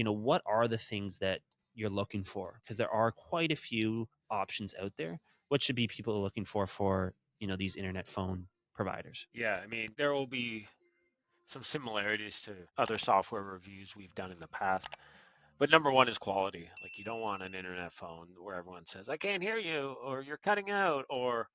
what are the things that you're looking for? Because there are quite a few options out there. What should be people looking for, these internet phone providers? Yeah, I mean, there will be some similarities to other software reviews we've done in the past. But number one is quality. Like, you don't want an internet phone where everyone says, I can't hear you, or you're cutting out, or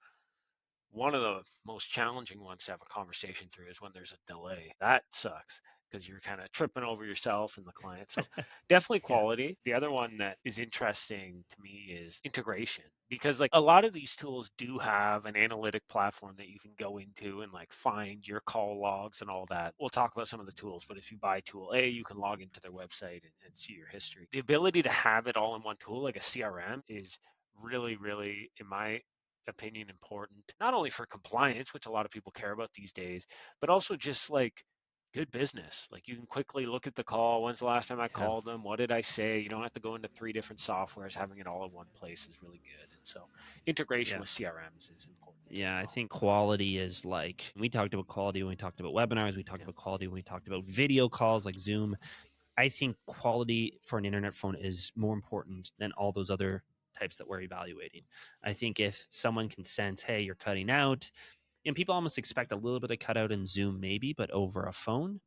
one of the most challenging ones to have a conversation through is when there's a delay. That sucks because you're kind of tripping over yourself and the client. So definitely Yeah. quality. The other one that is interesting to me is integration because like a lot of these tools do have an analytic platform that you can go into and like find your call logs and all that. We'll talk about some of the tools, but if you buy tool A, you can log into their website and see your history. The ability to have it all in one tool, like a CRM, is really, really, in my opinion, important, not only for compliance, which a lot of people care about these days, but also just like good business. Like you can quickly look at the call. When's the last time I Yeah. called them? What did I say? You don't have to go into 3 different softwares. Having it all in one place is really good. And so integration Yeah. with CRMs is important as Yeah, I well. think quality is like we talked about quality when we talked about webinars, we talked Yeah. about quality when we talked about video calls like Zoom. I think quality for an internet phone is more important than all those other types that we're evaluating. I think if someone can sense, hey, you're cutting out, people almost expect a little bit of cutout in Zoom, maybe, but over a phone,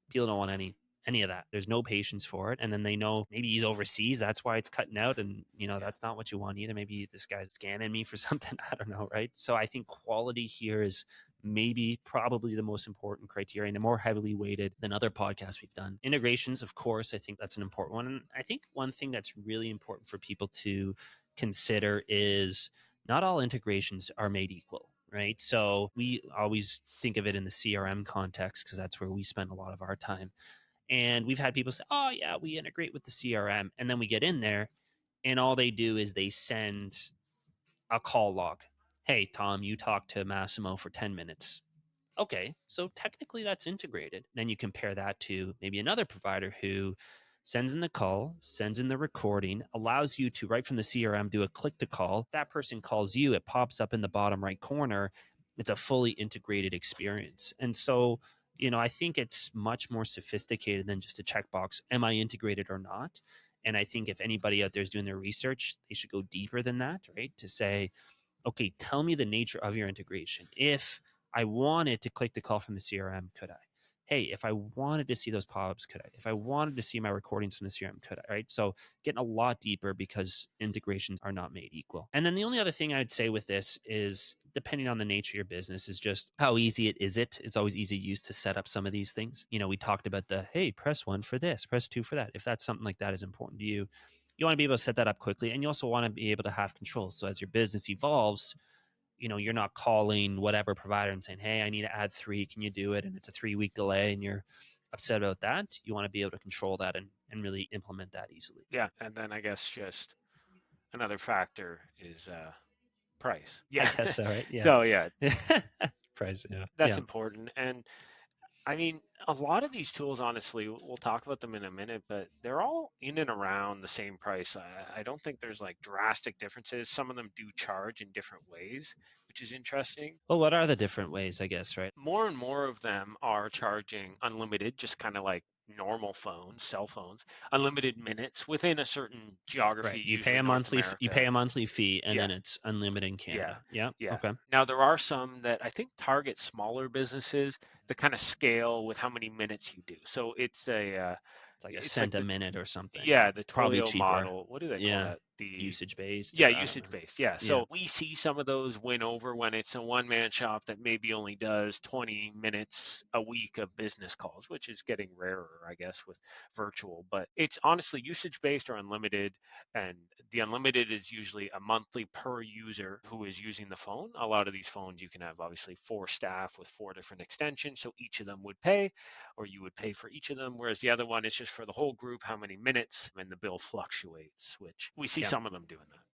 people don't want any of that. There's no patience for it. And then they know maybe he's overseas. That's why it's cutting out. And, Yeah. that's not what you want either. Maybe this guy's scamming me for something. I don't know. Right. So I think quality here is maybe probably the most important criterion and more heavily weighted than other podcasts we've done. Integrations, of course, I think that's an important one. And I think one thing that's really important for people to consider is not all integrations are made equal, right? So we always think of it in the CRM context because that's where we spend a lot of our time. And we've had people say, oh, yeah, we integrate with the CRM. And then we get in there and all they do is they send a call log. Hey, Tom, you talked to Massimo for 10 minutes. Okay, so technically that's integrated. Then you compare that to maybe another provider who sends in the call, sends in the recording, allows you to, right from the CRM, do a click to call. That person calls you, it pops up in the bottom right corner. It's a fully integrated experience. And so, I think it's much more sophisticated than just a checkbox. Am I integrated or not? And I think if anybody out there is doing their research, they should go deeper than that, right? To say, okay, tell me the nature of your integration. If I wanted to click the call from the CRM, could I? Hey, if I wanted to see those pop-ups, could I? If I wanted to see my recordings from the CRM, could I? Right. So getting a lot deeper because integrations are not made equal. And then the only other thing I'd say with this is depending on the nature of your business is just how easy it is. It's always easy to use to set up some of these things. We talked about hey, press 1 for this, press 2 for that. If that's something like that is important to you, you want to be able to set that up quickly, and you also want to be able to have control. So as your business evolves, you're not calling whatever provider and saying, hey, I need to add 3, can you do it? And it's a 3-week delay and you're upset about that. You want to be able to control that and really implement that easily. Yeah. And then I guess just another factor is price. I Yeah. guess so, right? Yeah. So yeah, Price. Yeah. that's Yeah. important. And I mean, a lot of these tools, honestly, we'll talk about them in a minute, but they're all in and around the same price. I don't think there's like drastic differences. Some of them do charge in different ways, which is interesting. Well, what are the different ways, I guess, right? More and more of them are charging unlimited, just kind of like normal phones, cell phones, unlimited minutes within a certain geography, Right. You pay usually a North monthly America. fee and Yeah, then it's unlimited in yeah, Canada. Yeah. yeah. Okay. Now there are some that I think target smaller businesses that kind of scale with how many minutes you do. So It's like a it's like cent a the minute or something. yeah, the Probably Toyo cheaper. model. What do they call Yeah. that? The Usage based yeah, or I don't usage know. based. Yeah. Yeah. So we see some of those win over when it's a one man shop that maybe only does 20 minutes a week of business calls, which is getting rarer, I guess, with virtual. But it's honestly usage based or unlimited. And the unlimited is usually a monthly per user who is using the phone. A lot of these phones, you can have obviously 4 staff with 4 different extensions. So each of them would pay, or you would pay for each of them. Whereas the other one is just for the whole group, how many minutes, and the bill fluctuates, which we see Yeah. some of them doing that.